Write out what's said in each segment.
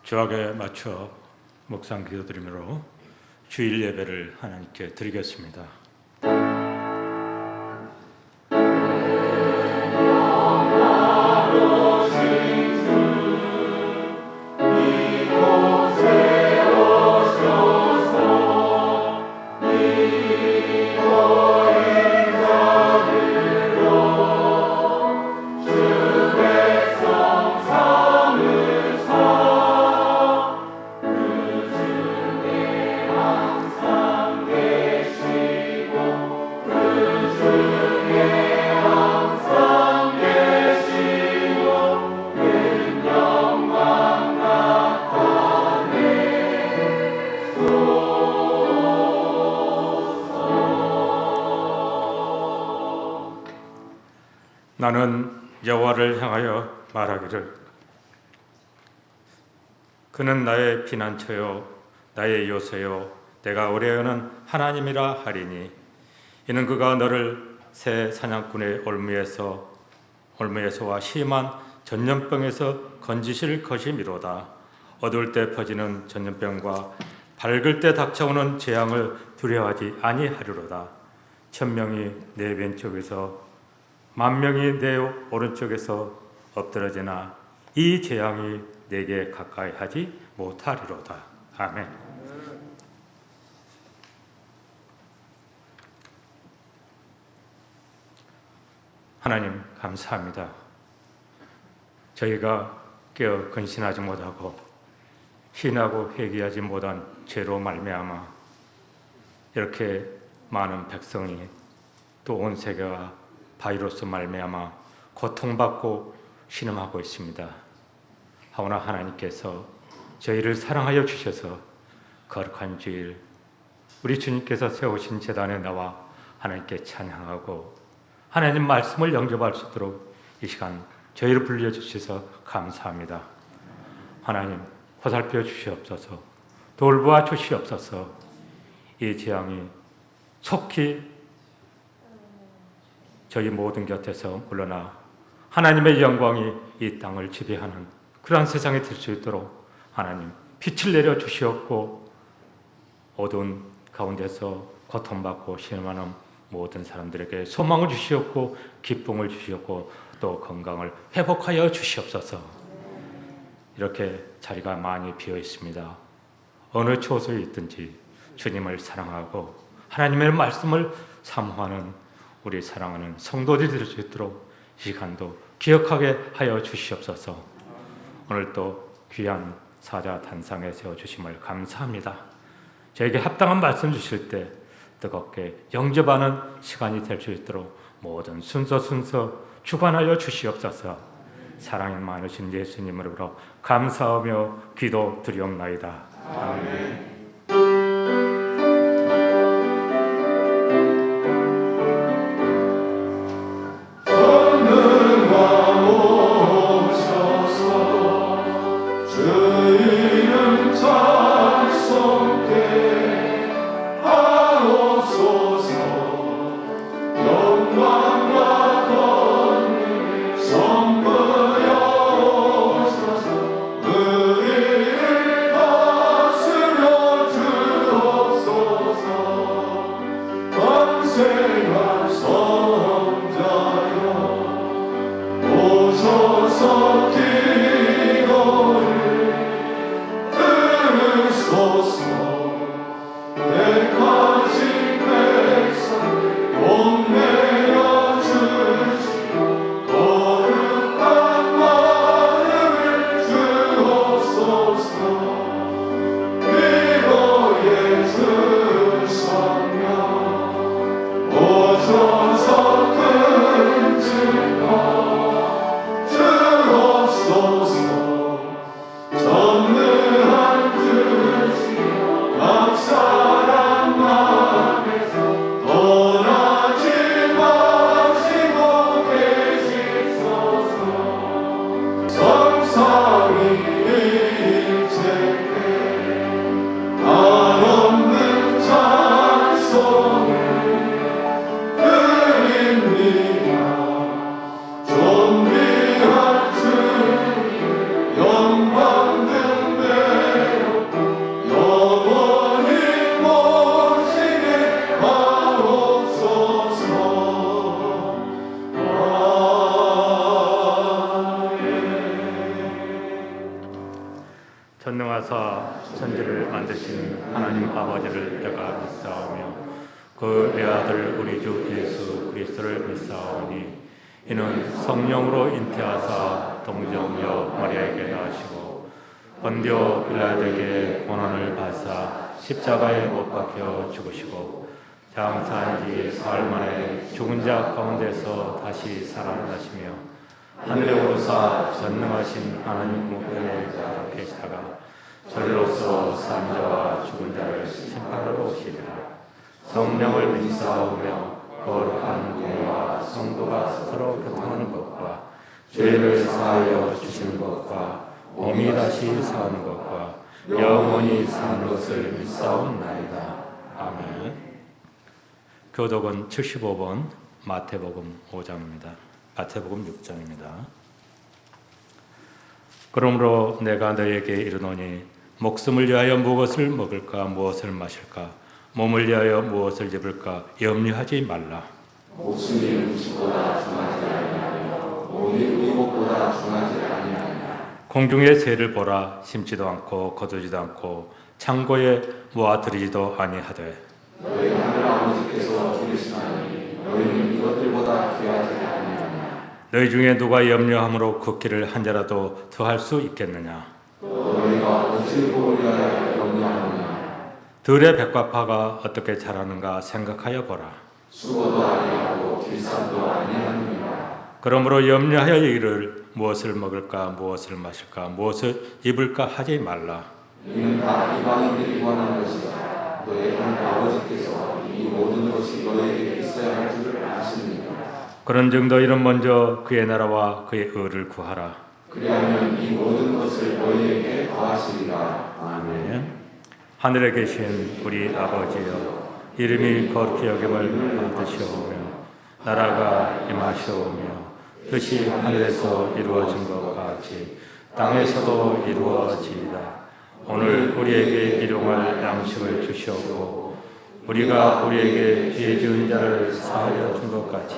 조학에 맞춰 묵상 기도드림으로 주일 예배를 하나님께 드리겠습니다. 나는 여호와를 향하여 말하기를 그는 나의 피난처요 나의 요새요 내가 의뢰하는 하나님이라 하리니 이는 그가 너를 새 사냥꾼의 올무에서와 심한 전염병에서 건지실 것이미로다. 어두울 때 퍼지는 전염병과 밝을 때 닥쳐오는 재앙을 두려워하지 아니하리로다. 1000명이 내 왼쪽에서 10,000명이 내 오른쪽에서 엎드러지나 이 재앙이 내게 가까이 하지 못하리로다. 아멘. 하나님 감사합니다. 저희가 깨어 근신하지 못하고 신하고 회개하지 못한 죄로 말미암아 이렇게 많은 백성이 또 온 세계가 바이러스 말미암아 고통받고 신음하고 있습니다. 하오나 하나님께서 저희를 사랑하여 주셔서 거룩한 주일 우리 주님께서 세우신 제단에 나와 하나님께 찬양하고 하나님 말씀을 영접할 수 있도록 이 시간 저희를 불러주셔서 감사합니다. 하나님 보살펴 주시옵소서, 돌보아 주시옵소서. 이 재앙이 속히 저희 모든 곁에서 물러나 하나님의 영광이 이 땅을 지배하는 그러한 세상이 될 수 있도록 하나님 빛을 내려 주시옵고 어두운 가운데서 고통받고 신음하는 모든 사람들에게 소망을 주시옵고 기쁨을 주시옵고 또 건강을 회복하여 주시옵소서. 이렇게 자리가 많이 비어 있습니다. 어느 chỗ에 있든지 주님을 사랑하고 하나님의 말씀을 사모하는 우리 사랑하는 성도들이 될 수 있도록 이 시간도 기억하게 하여 주시옵소서. 오늘 또 귀한 사자 단상에 세워주심을 감사합니다. 저에게 합당한 말씀 주실 때 뜨겁게 영접하는 시간이 될 수 있도록 모든 순서 주관하여 주시옵소서. 사랑이 많으신 예수님으로 감사하며 기도 드리옵나이다. 아멘. 그 행하사 천지를 만드신 하나님 아버지를 내가 믿사오며 그 외아들 우리 주 예수 그리스도를 믿사오니 이는 성령으로 잉태하사 동정녀 마리아에게 나시고 본디오 빌라도에게 고난을 받사 십자가에 못 박혀 죽으시고 장사한 지 사흘 만에 죽은 자 가운데서 다시 살아나시며 하늘에 오르사 전능하신 하나님 우편에 계시다가 저리로서 산 자와 죽은 자를 심판하러 오시리라. 성령을 믿사오며 거룩한 공과 성도가 서로 교통하는 것과 죄를 사하여 주시는 것과 몸이 다시 사는 것과 영원히 사는 것을 믿사옵나이다. 아멘. 교독은 75번 마태복음 5장입니다. 마태복음 6장입니다. 그러므로 내가 너에게 이르노니 목숨을 위하여 무엇을 먹을까 무엇을 마실까 몸을 위하여 무엇을 입을까 염려하지 말라. 목숨이 음식보다 중하지 아니하며 몸이 의복보다 중하지 아니하냐. 공중의 새를 보라. 심지도 않고 거두지도 않고 창고에 모아들이지도 아니하되 너희 하늘 아버지께서 기르시나니 너희는 이것들보다 귀하지 아니하냐. 너희 중에 누가 염려함으로 걷기를 한 자라도 더할 수 있겠느냐. 또 너희가 어찌 복을 위하여 염려하느냐. 들의 백과파가 어떻게 자라는가 생각하여 보라. 수고도 아니하고 길쌈도 아니하느니라. 그러므로 염려하여 이를 무엇을 먹을까 무엇을 마실까 무엇을 입을까 하지 말라. 이는 다 이방인들이 원하는 것이다. 너희 하늘 아버지께서 이 모든 것이 너희에게 있어야 할 줄을 아십니다. 그런즉 너희는 먼저 그의 나라와 그의 의를 구하라. 그리하면 이 모든 것을 너희에게 더하시리라. 아멘. 하늘에 계신 우리 아버지여, 이름이 거룩히 여김을 받으시오며 나라가 임하시오며 뜻이 하늘에서 이루어진 것 같이 땅에서도 이루어지이다. 오늘 우리에게 일용할 양식을 주시옵고 우리가 우리에게 죄 지은 자를 사하여 준 것 같이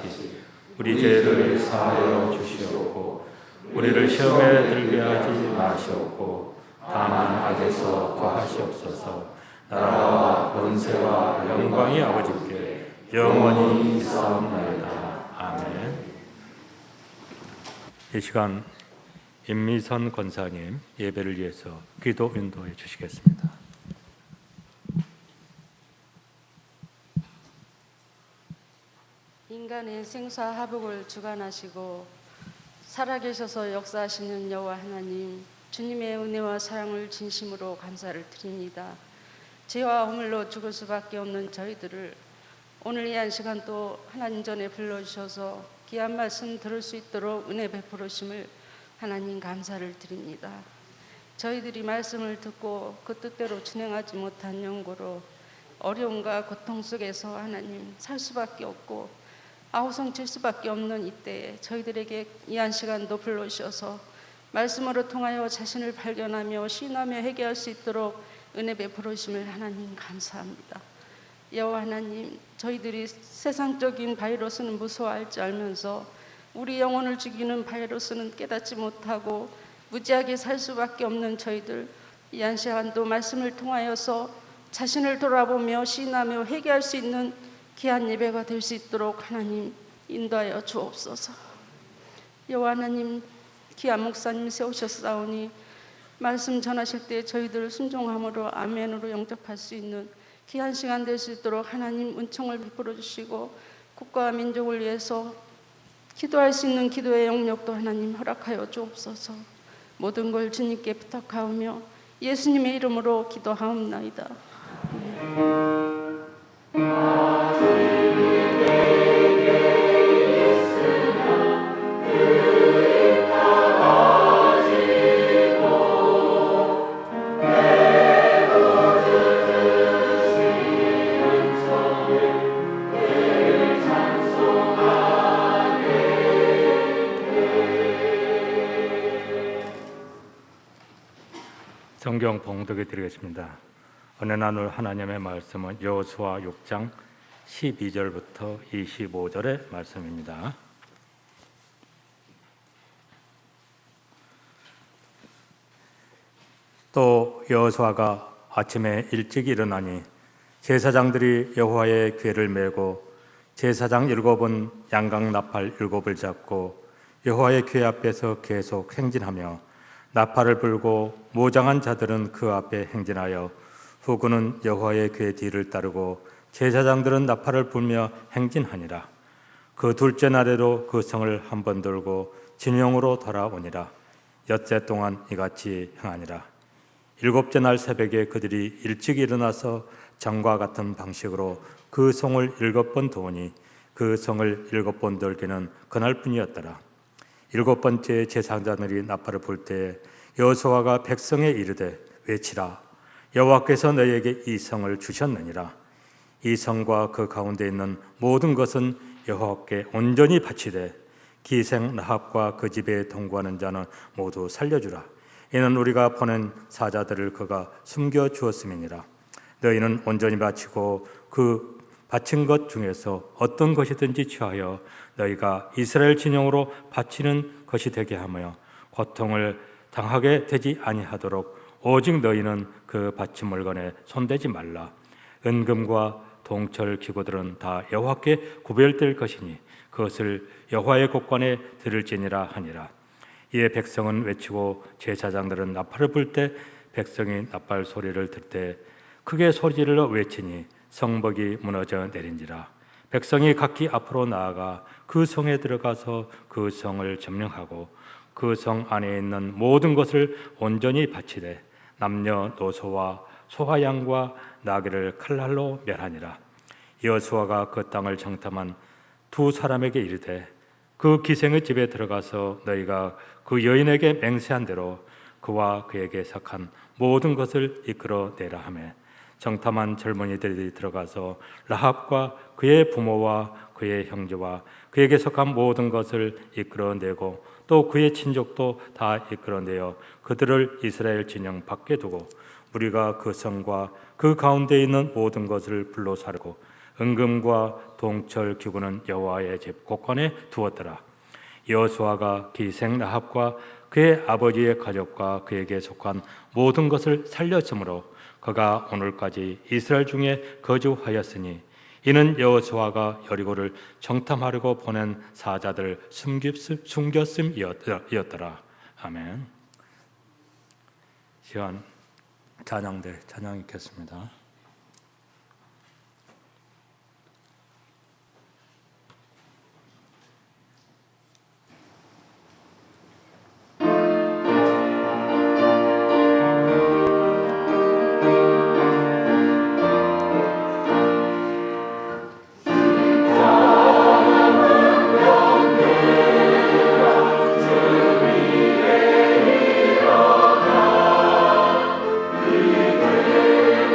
우리 죄를 사하여 주시옵고 우리를 시험에 들게 하지 마시옵고 다만 악에서 구하시옵소서. 나라와 권세와 영광이 아버지께 영원히 있사옵나이다. 아멘. 이 시간 임미선 권사님 예배를 위해서 기도 인도해 주시겠습니다. 인간의 생사 하복을 주관하시고 살아계셔서 역사하시는 여호와 하나님, 주님의 은혜와 사랑을 진심으로 감사를 드립니다. 죄와 허물로 죽을 수밖에 없는 저희들을 오늘 이 한 시간 또 하나님 전에 불러주셔서 귀한 말씀 들을 수 있도록 은혜 베풀으심을 하나님 감사를 드립니다. 저희들이 말씀을 듣고 그 뜻대로 진행하지 못한 연고로 어려움과 고통 속에서 하나님 살 수밖에 없고 아우성칠 수밖에 없는 이때에 저희들에게 이 한 시간도 불러주셔서 말씀으로 통하여 자신을 발견하며 시인하며 회개할 수 있도록 은혜 베풀으심을 하나님 감사합니다. 여호와 하나님, 저희들이 세상적인 바이러스는 무서워할 줄 알면서 우리 영혼을 죽이는 바이러스는 깨닫지 못하고 무지하게 살 수밖에 없는 저희들, 이 한 시간도 말씀을 통하여서 자신을 돌아보며 시인하며 회개할 수 있는 귀한 예배가 될 수 있도록 하나님 인도하여 주옵소서. 여호와 하나님, 귀한 목사님 세우셨사오니 말씀 전하실 때 저희들 순종함으로 아멘으로 영접할 수 있는 귀한 시간 될 수 있도록 하나님 은총을 베풀어 주시고 국가와 민족을 위해서 기도할 수 있는 기도의 영역도 하나님 허락하여 주옵소서. 모든 걸 주님께 부탁하오며 예수님의 이름으로 기도하옵나이다. 성경 봉독해 드리겠습니다. 은혜 나눌 하나님의 말씀은 여호수아 6장 12절부터 25절의 말씀입니다. 또 여호수아가 아침에 일찍 일어나니 제사장들이 여호와의 궤를 메고 제사장 7은 양각 나팔 7을 잡고 여호와의 궤 앞에서 계속 행진하며 나팔을 불고 모장한 자들은 그 앞에 행진하여 후군은 여호와의 궤 뒤를 따르고 제사장들은 나팔을 불며 행진하니라. 그 둘째 날에도 그 성을 한 번 돌고 진영으로 돌아오니라. 엿새 동안 이같이 행하니라. 7째 날 새벽에 그들이 일찍 일어나서 전과 같은 방식으로 그 성을 7번 도우니 그 성을 7번 돌기는 그날뿐이었더라. 7번째 제사장들이 나팔을 불 때 여호수아가 백성에 이르되 외치라. 여호와께서 너희에게 이 성을 주셨느니라. 이 성과 그 가운데 있는 모든 것은 여호와께 온전히 바치되 기생 라합과 그 집에 동거하는 자는 모두 살려주라. 이는 우리가 보낸 사자들을 그가 숨겨 주었음이니라. 너희는 온전히 바치고 그 바친 것 중에서 어떤 것이든지 취하여 너희가 이스라엘 진영으로 바치는 것이 되게 하며 고통을 당하게 되지 아니하도록 오직 너희는 그 바친 물건에 손대지 말라. 은금과 동철 기구들은 다 여호와께 구별될 것이니 그것을 여호와의 곳간에 드릴지니라 하니라. 이에 백성은 외치고 제사장들은 나팔을 불 때 백성이 나팔 소리를 들 때 크게 소리질러 외치니 성벽이 무너져 내린지라. 백성이 각기 앞으로 나아가 그 성에 들어가서 그 성을 점령하고 그 성 안에 있는 모든 것을 온전히 바치되 남녀노소와 소와 양과 나귀를 칼날로 멸하니라. 여호수아가 그 땅을 정탐한 두 사람에게 이르되 그 기생의 집에 들어가서 너희가 그 여인에게 맹세한 대로 그와 그에게 속한 모든 것을 이끌어내라 하며 정탐한 젊은이들이 들어가서 라합과 그의 부모와 그의 형제와 그에게 속한 모든 것을 이끌어내고 또 그의 친족도 다 이끌어내어 그들을 이스라엘 진영 밖에 두고 우리가 그 성과 그 가운데 있는 모든 것을 불로 사르고 은금과 동철 기구는 여호와의 집 곳간에 두었더라. 여호수아가 기생 라합과 그의 아버지의 가족과 그에게 속한 모든 것을 살렸으므로 그가 오늘까지 이스라엘 중에 거주하였으니 이는 여호수아가 여리고를 정탐하려고 보낸 사자들 숨겼음이었더라. 아멘. 시간 찬양대 찬양 읽겠습니다. 오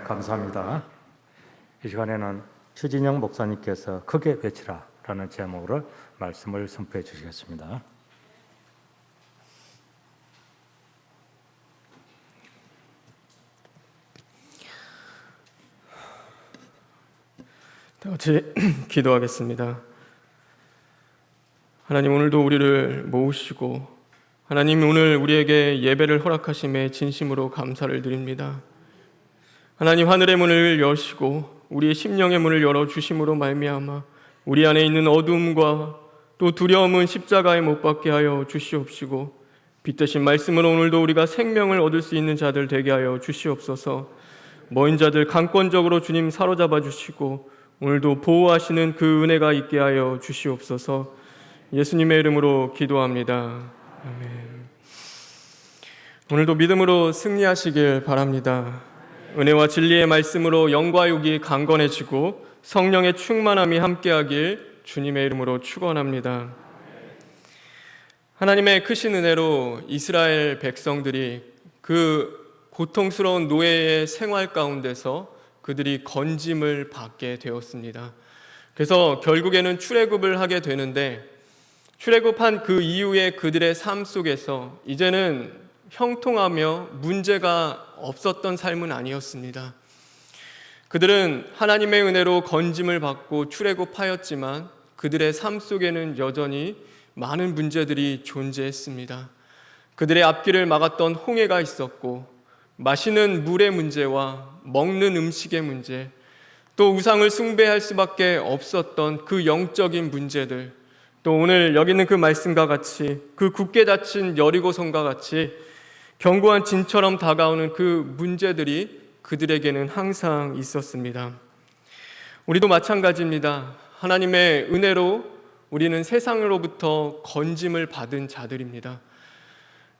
감사합니다. 이 시간에는 추진영 목사님께서 크게 외치라라는 제목으로 말씀을 선포해 주시겠습니다. 다 같이 기도하겠습니다. 하나님, 오늘도 우리를 모으시고 하나님, 오늘 우리에게 예배를 허락하심에 진심으로 감사를 드립니다. 하나님, 하늘의 문을 여시고 우리의 심령의 문을 열어주심으로 말미암아 우리 안에 있는 어두움과 또 두려움은 십자가에 못 박게 하여 주시옵시고, 빛 대신 말씀으로 오늘도 우리가 생명을 얻을 수 있는 자들 되게 하여 주시옵소서. 머인 자들 강권적으로 주님 사로잡아 주시고 오늘도 보호하시는 그 은혜가 있게 하여 주시옵소서. 예수님의 이름으로 기도합니다. 아멘. 오늘도 믿음으로 승리하시길 바랍니다. 은혜와 진리의 말씀으로 영과 육이 강건해지고 성령의 충만함이 함께하길 주님의 이름으로 축원합니다. 하나님의 크신 은혜로 이스라엘 백성들이 그 고통스러운 노예의 생활 가운데서 그들이 건짐을 받게 되었습니다. 그래서 결국에는 출애굽을 하게 되는데, 출애굽한 그 이후에 그들의 삶 속에서 이제는 형통하며 문제가 없었던 삶은 아니었습니다. 그들은 하나님의 은혜로 건짐을 받고 출애굽하였지만 그들의 삶 속에는 여전히 많은 문제들이 존재했습니다. 그들의 앞길을 막았던 홍해가 있었고, 마시는 물의 문제와 먹는 음식의 문제, 또 우상을 숭배할 수밖에 없었던 그 영적인 문제들, 또 오늘 여기 있는 그 말씀과 같이 그 굳게 닫힌 여리고성과 같이 견고한 진처럼 다가오는 그 문제들이 그들에게는 항상 있었습니다. 우리도 마찬가지입니다. 하나님의 은혜로 우리는 세상으로부터 건짐을 받은 자들입니다.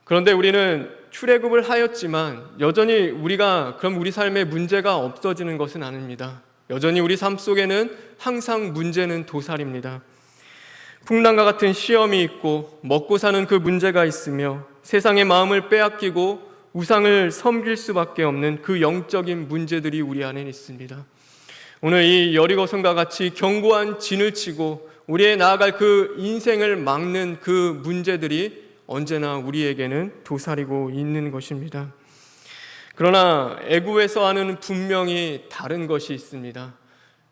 그런데 우리는 출애굽을 하였지만 여전히 우리가 그럼 우리 삶에 문제가 없어지는 것은 아닙니다. 여전히 우리 삶 속에는 항상 문제는 도살입니다. 풍랑과 같은 시험이 있고 먹고 사는 그 문제가 있으며 세상의 마음을 빼앗기고 우상을 섬길 수밖에 없는 그 영적인 문제들이 우리 안에 있습니다. 오늘 이 여리고성과 같이 견고한 진을 치고 우리의 나아갈 그 인생을 막는 그 문제들이 언제나 우리에게는 도사리고 있는 것입니다. 그러나 애굽에서와는 분명히 다른 것이 있습니다.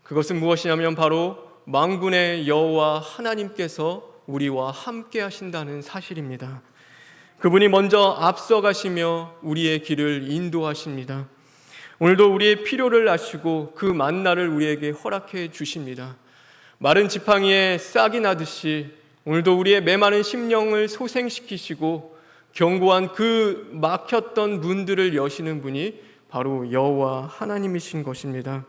그것은 무엇이냐면 바로 만군의 여호와 하나님께서 우리와 함께 하신다는 사실입니다. 그분이 먼저 앞서가시며 우리의 길을 인도하십니다. 오늘도 우리의 필요를 아시고 그 만나를 우리에게 허락해 주십니다. 마른 지팡이에 싹이 나듯이 오늘도 우리의 메마른 심령을 소생시키시고 견고한 그 막혔던 문들을 여시는 분이 바로 여호와 하나님이신 것입니다.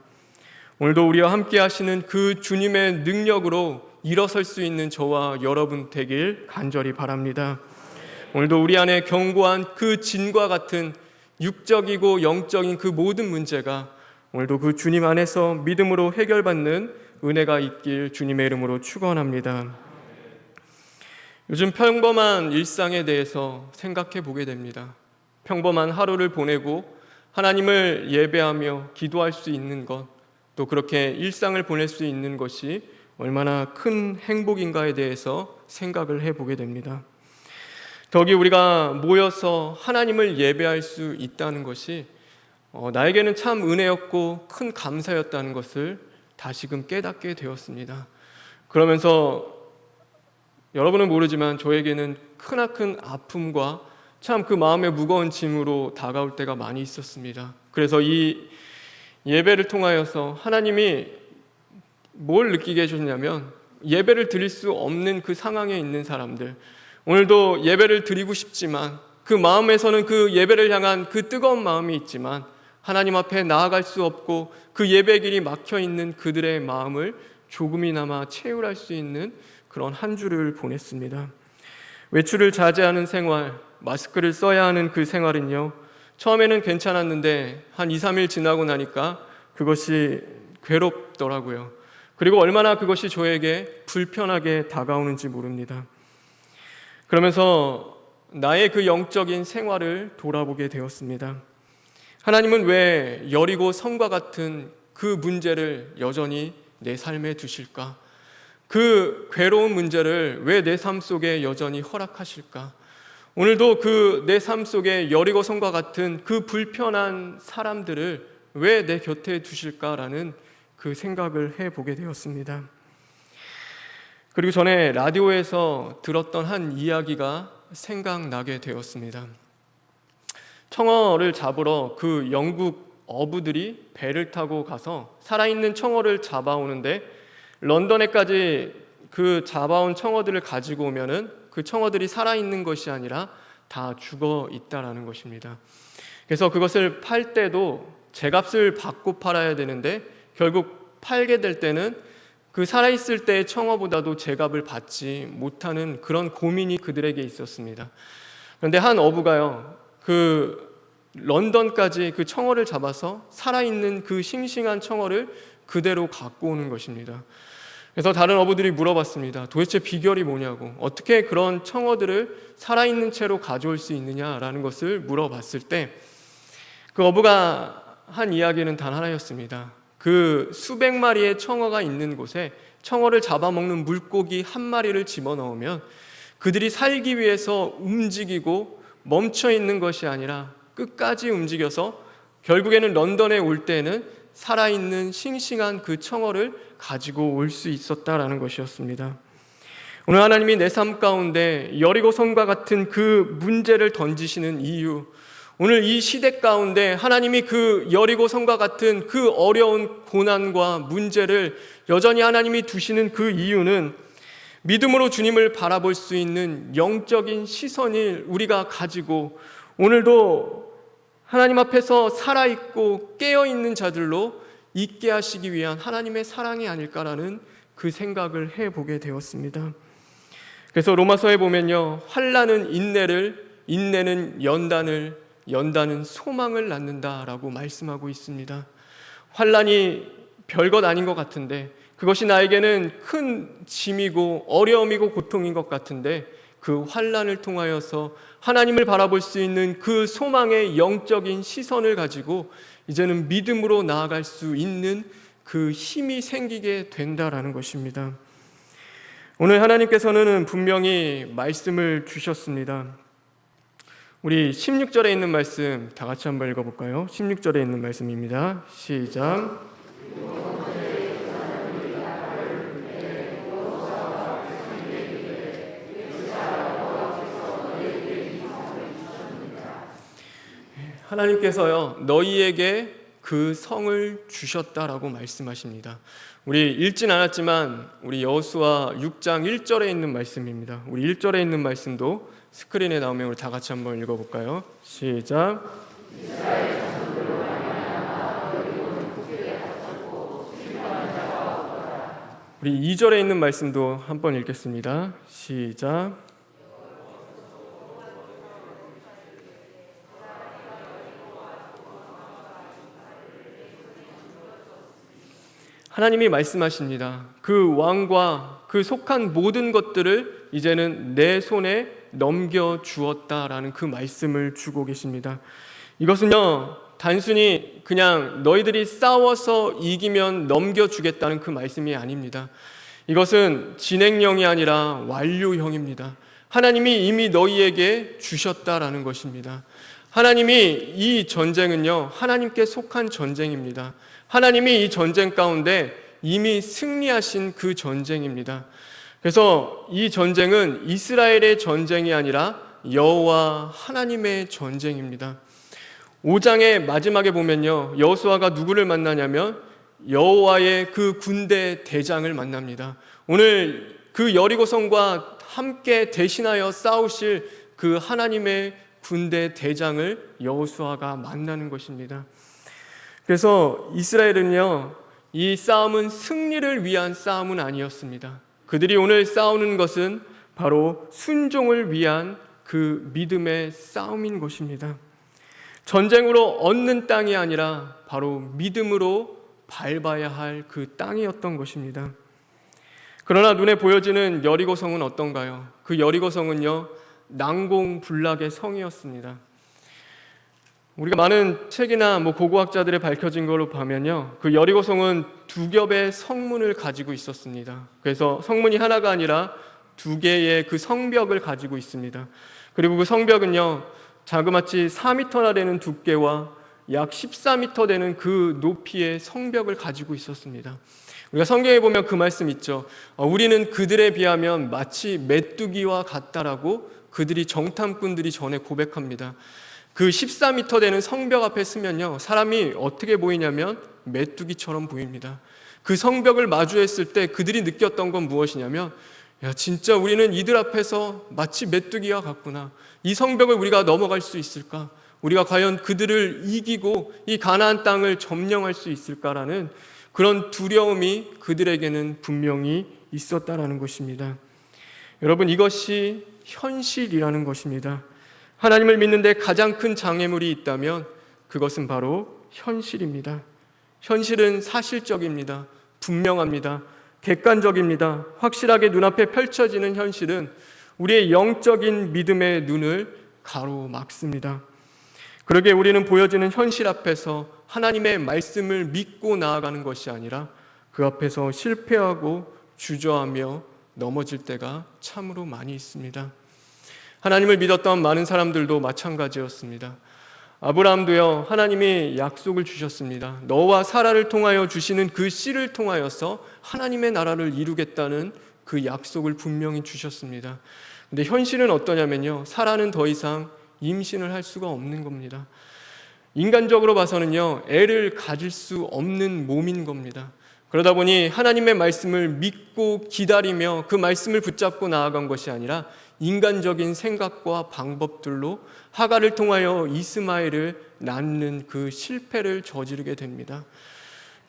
오늘도 우리와 함께 하시는 그 주님의 능력으로 일어설 수 있는 저와 여러분 되길 간절히 바랍니다. 오늘도 우리 안에 견고한 그 진과 같은 육적이고 영적인 그 모든 문제가 오늘도 그 주님 안에서 믿음으로 해결받는 은혜가 있길 주님의 이름으로 축원합니다. 요즘 평범한 일상에 대해서 생각해 보게 됩니다. 평범한 하루를 보내고 하나님을 예배하며 기도할 수 있는 것, 또 그렇게 일상을 보낼 수 있는 것이 얼마나 큰 행복인가에 대해서 생각을 해보게 됩니다. 더욱이 우리가 모여서 하나님을 예배할 수 있다는 것이 나에게는 참 은혜였고 큰 감사였다는 것을 다시금 깨닫게 되었습니다. 그러면서 여러분은 모르지만 저에게는 크나큰 아픔과 참 그 마음의 무거운 짐으로 다가올 때가 많이 있었습니다. 그래서 이 예배를 통하여서 하나님이 뭘 느끼게 해주셨냐면, 예배를 드릴 수 없는 그 상황에 있는 사람들, 오늘도 예배를 드리고 싶지만 그 마음에서는 그 예배를 향한 그 뜨거운 마음이 있지만 하나님 앞에 나아갈 수 없고 그 예배 길이 막혀있는 그들의 마음을 조금이나마 채울할 수 있는 그런 한 주를 보냈습니다. 외출을 자제하는 생활, 마스크를 써야 하는 그 생활은요, 처음에는 괜찮았는데 한 2, 3일 지나고 나니까 그것이 괴롭더라고요. 그리고 얼마나 그것이 저에게 불편하게 다가오는지 모릅니다. 그러면서 나의 그 영적인 생활을 돌아보게 되었습니다. 하나님은 왜 여리고 성과 같은 그 문제를 여전히 내 삶에 두실까? 그 괴로운 문제를 왜 내 삶 속에 여전히 허락하실까? 오늘도 그 내 삶 속에 여리고 성과 같은 그 불편한 사람들을 왜 내 곁에 두실까라는 그 생각을 해보게 되었습니다. 그리고 전에 라디오에서 들었던 한 이야기가 생각나게 되었습니다. 청어를 잡으러 그 영국 어부들이 배를 타고 가서 살아있는 청어를 잡아오는데, 런던에까지 그 잡아온 청어들을 가지고 오면은 그 청어들이 살아있는 것이 아니라 다 죽어 있다라는 것입니다. 그래서 그것을 팔 때도 제값을 받고 팔아야 되는데, 결국 팔게 될 때는 그 살아있을 때의 청어보다도 제값을 받지 못하는 그런 고민이 그들에게 있었습니다. 그런데 한 어부가요, 그 런던까지 그 청어를 잡아서 살아있는 그 싱싱한 청어를 그대로 갖고 오는 것입니다. 그래서 다른 어부들이 물어봤습니다. 도대체 비결이 뭐냐고, 어떻게 그런 청어들을 살아있는 채로 가져올 수 있느냐라는 것을 물어봤을 때, 그 어부가 한 이야기는 단 하나였습니다. 그 수백 마리의 청어가 있는 곳에 청어를 잡아먹는 물고기 한 마리를 집어넣으면 그들이 살기 위해서 움직이고 멈춰 있는 것이 아니라 끝까지 움직여서 결국에는 런던에 올 때는 살아있는 싱싱한 그 청어를 가지고 올 수 있었다라는 것이었습니다. 오늘 하나님이 내 삶 가운데 여리고 성과 같은 그 문제를 던지시는 이유, 오늘 이 시대 가운데 하나님이 그 여리고 성과 같은 그 어려운 고난과 문제를 여전히 하나님이 두시는 그 이유는 믿음으로 주님을 바라볼 수 있는 영적인 시선을 우리가 가지고 오늘도 하나님 앞에서 살아있고 깨어있는 자들로 있게 하시기 위한 하나님의 사랑이 아닐까라는 그 생각을 해보게 되었습니다. 그래서 로마서에 보면요, 환난은 인내를, 인내는 연단을, 연단은 소망을 낳는다라고 말씀하고 있습니다. 환난이 별것 아닌 것 같은데, 그것이 나에게는 큰 짐이고 어려움이고 고통인 것 같은데, 그 환난을 통하여서 하나님을 바라볼 수 있는 그 소망의 영적인 시선을 가지고 이제는 믿음으로 나아갈 수 있는 그 힘이 생기게 된다라는 것입니다. 오늘 하나님께서는 분명히 말씀을 주셨습니다. 우리 16절에 있는 말씀 다 같이 한번 읽어볼까요? 16절에 있는 말씀입니다. 시작. 하나님께서요, 너희에게 그 성을 주셨다라고 말씀하십니다. 우리 읽진 않았지만 우리 여호수아 6장 1절에 있는 말씀입니다. 우리 1절에 있는 말씀도 스크린에 나오면 우리 다 같이 한번 읽어볼까요? 시작. 우리 2절에 있는 말씀도 한번 읽겠습니다. 시작. 하나님이 말씀하십니다. 그 왕과 그 속한 모든 것들을 이제는 내 손에 넘겨주었다라는 그 말씀을 주고 계십니다. 이것은요, 단순히 그냥 너희들이 싸워서 이기면 넘겨주겠다는 그 말씀이 아닙니다. 이것은 진행형이 아니라 완료형입니다. 하나님이 이미 너희에게 주셨다라는 것입니다. 하나님이 이 전쟁은요, 하나님께 속한 전쟁입니다. 하나님이 이 전쟁 가운데 이미 승리하신 그 전쟁입니다. 그래서 이 전쟁은 이스라엘의 전쟁이 아니라 여호와 하나님의 전쟁입니다. 5장의 마지막에 보면요, 여호수아가 누구를 만나냐면 여호와의 그 군대 대장을 만납니다. 오늘 그 여리고성과 함께 대신하여 싸우실 그 하나님의 군대 대장을 여호수아가 만나는 것입니다. 그래서 이스라엘은요, 이 싸움은 승리를 위한 싸움은 아니었습니다. 그들이 오늘 싸우는 것은 바로 순종을 위한 그 믿음의 싸움인 것입니다. 전쟁으로 얻는 땅이 아니라 바로 믿음으로 밟아야 할 그 땅이었던 것입니다. 그러나 눈에 보여지는 여리고성은 어떤가요? 그 여리고성은요, 난공불락의 성이었습니다. 우리가 많은 책이나 고고학자들의 밝혀진 걸로 보면요, 그 여리고성은 두 겹의 성문을 가지고 있었습니다. 그래서 성문이 하나가 아니라 두 개의 그 성벽을 가지고 있습니다. 그리고 그 성벽은요, 자그마치 4m나 되는 두께와 약 14m 되는 그 높이의 성벽을 가지고 있었습니다. 우리가 성경에 보면 그 말씀 있죠. 우리는 그들에 비하면 마치 메뚜기와 같다라고 그들이 정탐꾼들이 전에 고백합니다. 그 14m 되는 성벽 앞에 서면요, 사람이 어떻게 보이냐면 메뚜기처럼 보입니다. 그 성벽을 마주했을 때 그들이 느꼈던 건 무엇이냐면, 야, 진짜 우리는 이들 앞에서 마치 메뚜기와 같구나. 이 성벽을 우리가 넘어갈 수 있을까? 우리가 과연 그들을 이기고 이 가나안 땅을 점령할 수 있을까라는 그런 두려움이 그들에게는 분명히 있었다라는 것입니다. 여러분, 이것이 현실이라는 것입니다. 하나님을 믿는데 가장 큰 장애물이 있다면 그것은 바로 현실입니다. 현실은 사실적입니다. 분명합니다. 객관적입니다. 확실하게 눈앞에 펼쳐지는 현실은 우리의 영적인 믿음의 눈을 가로막습니다. 그러게 우리는 보여지는 현실 앞에서 하나님의 말씀을 믿고 나아가는 것이 아니라 그 앞에서 실패하고 주저하며 넘어질 때가 참으로 많이 있습니다. 하나님을 믿었던 많은 사람들도 마찬가지였습니다. 아브라함도요, 하나님이 약속을 주셨습니다. 너와 사라를 통하여 주시는 그 씨를 통하여서 하나님의 나라를 이루겠다는 그 약속을 분명히 주셨습니다. 근데 현실은 어떠냐면요, 사라는 더 이상 임신을 할 수가 없는 겁니다. 인간적으로 봐서는요, 애를 가질 수 없는 몸인 겁니다. 그러다 보니 하나님의 말씀을 믿고 기다리며 그 말씀을 붙잡고 나아간 것이 아니라 인간적인 생각과 방법들로 하갈을 통하여 이스마엘을 낳는 그 실패를 저지르게 됩니다.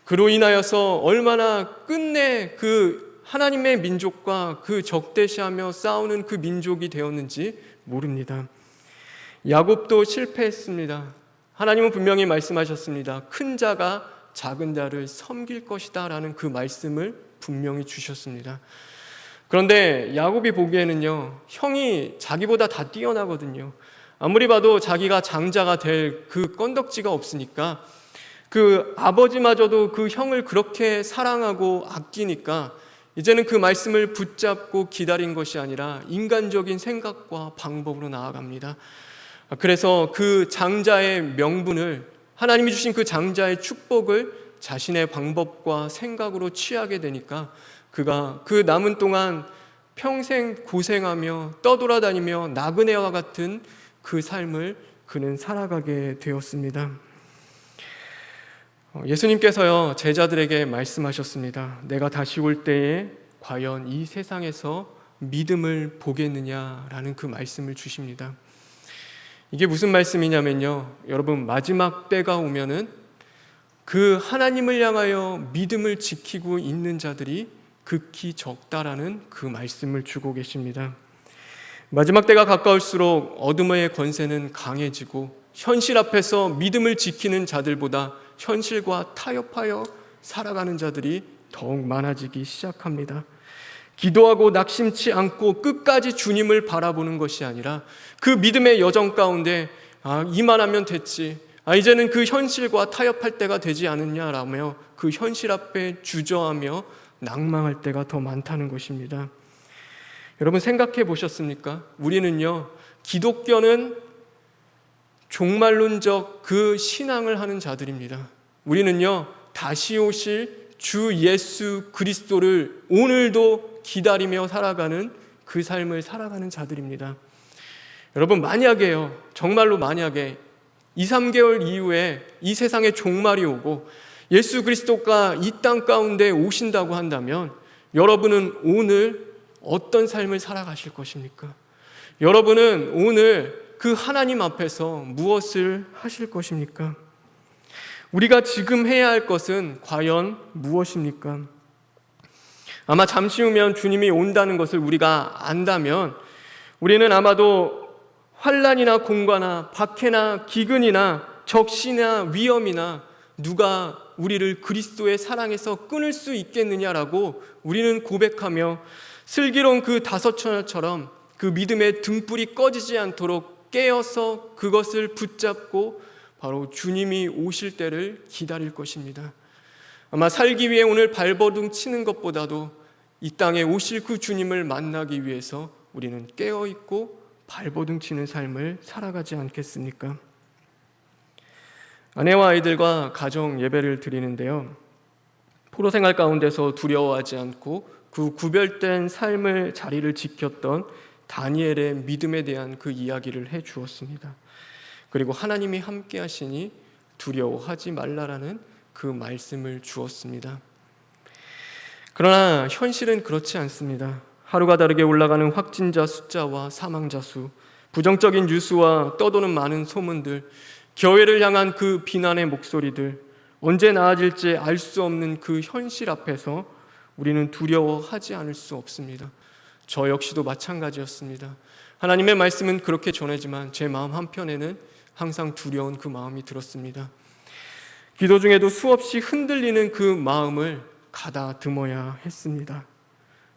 그로 인하여서 얼마나 끝내 그 하나님의 민족과 그 적대시하며 싸우는 그 민족이 되었는지 모릅니다. 야곱도 실패했습니다. 하나님은 분명히 말씀하셨습니다. 큰 자가 작은 자를 섬길 것이다 라는 그 말씀을 분명히 주셨습니다. 그런데 야곱이 보기에는요, 형이 자기보다 다 뛰어나거든요. 아무리 봐도 자기가 장자가 될 그 건덕지가 없으니까 그 아버지마저도 그 형을 그렇게 사랑하고 아끼니까 이제는 그 말씀을 붙잡고 기다린 것이 아니라 인간적인 생각과 방법으로 나아갑니다. 그래서 그 장자의 명분을, 하나님이 주신 그 장자의 축복을 자신의 방법과 생각으로 취하게 되니까 그가 그 남은 동안 평생 고생하며 떠돌아다니며 나그네와 같은 그 삶을 그는 살아가게 되었습니다. 예수님께서요, 제자들에게 말씀하셨습니다. 내가 다시 올 때에 과연 이 세상에서 믿음을 보겠느냐라는 그 말씀을 주십니다. 이게 무슨 말씀이냐면요, 여러분, 마지막 때가 오면은 그 하나님을 향하여 믿음을 지키고 있는 자들이 극히 적다라는 그 말씀을 주고 계십니다. 마지막 때가 가까울수록 어둠의 권세는 강해지고 현실 앞에서 믿음을 지키는 자들보다 현실과 타협하여 살아가는 자들이 더욱 많아지기 시작합니다. 기도하고 낙심치 않고 끝까지 주님을 바라보는 것이 아니라 그 믿음의 여정 가운데 이만하면 됐지, 이제는 그 현실과 타협할 때가 되지 않느냐라며 그 현실 앞에 주저하며 낭망할 때가 더 많다는 것입니다. 여러분, 생각해 보셨습니까? 우리는요, 기독교는 종말론적 그 신앙을 하는 자들입니다. 우리는요, 다시 오실 주 예수 그리스도를 오늘도 기다리며 살아가는 그 삶을 살아가는 자들입니다. 여러분, 만약에요, 정말로 만약에 2, 3개월 이후에 이 세상에 종말이 오고 예수 그리스도가 이 땅 가운데 오신다고 한다면 여러분은 오늘 어떤 삶을 살아가실 것입니까? 여러분은 오늘 그 하나님 앞에서 무엇을 하실 것입니까? 우리가 지금 해야 할 것은 과연 무엇입니까? 아마 잠시 후면 주님이 온다는 것을 우리가 안다면 우리는 아마도 환난이나 공과나 박해나 기근이나 적시나 위험이나 누가 우리를 그리스도의 사랑에서 끊을 수 있겠느냐라고 우리는 고백하며 슬기로운 그 다섯 처녀처럼 그 믿음의 등불이 꺼지지 않도록 깨어서 그것을 붙잡고 바로 주님이 오실 때를 기다릴 것입니다. 아마 살기 위해 오늘 발버둥 치는 것보다도 이 땅에 오실 그 주님을 만나기 위해서 우리는 깨어있고 발버둥 치는 삶을 살아가지 않겠습니까? 아내와 아이들과 가정 예배를 드리는데요, 포로 생활 가운데서 두려워하지 않고 그 구별된 삶을 자리를 지켰던 다니엘의 믿음에 대한 그 이야기를 해 주었습니다. 그리고 하나님이 함께 하시니 두려워하지 말라라는 그 말씀을 주었습니다. 그러나 현실은 그렇지 않습니다. 하루가 다르게 올라가는 확진자 숫자와 사망자 수, 부정적인 뉴스와 떠도는 많은 소문들, 교회를 향한 그 비난의 목소리들, 언제 나아질지 알 수 없는 그 현실 앞에서 우리는 두려워하지 않을 수 없습니다. 저 역시도 마찬가지였습니다. 하나님의 말씀은 그렇게 전하지만 제 마음 한편에는 항상 두려운 그 마음이 들었습니다. 기도 중에도 수없이 흔들리는 그 마음을 가다듬어야 했습니다.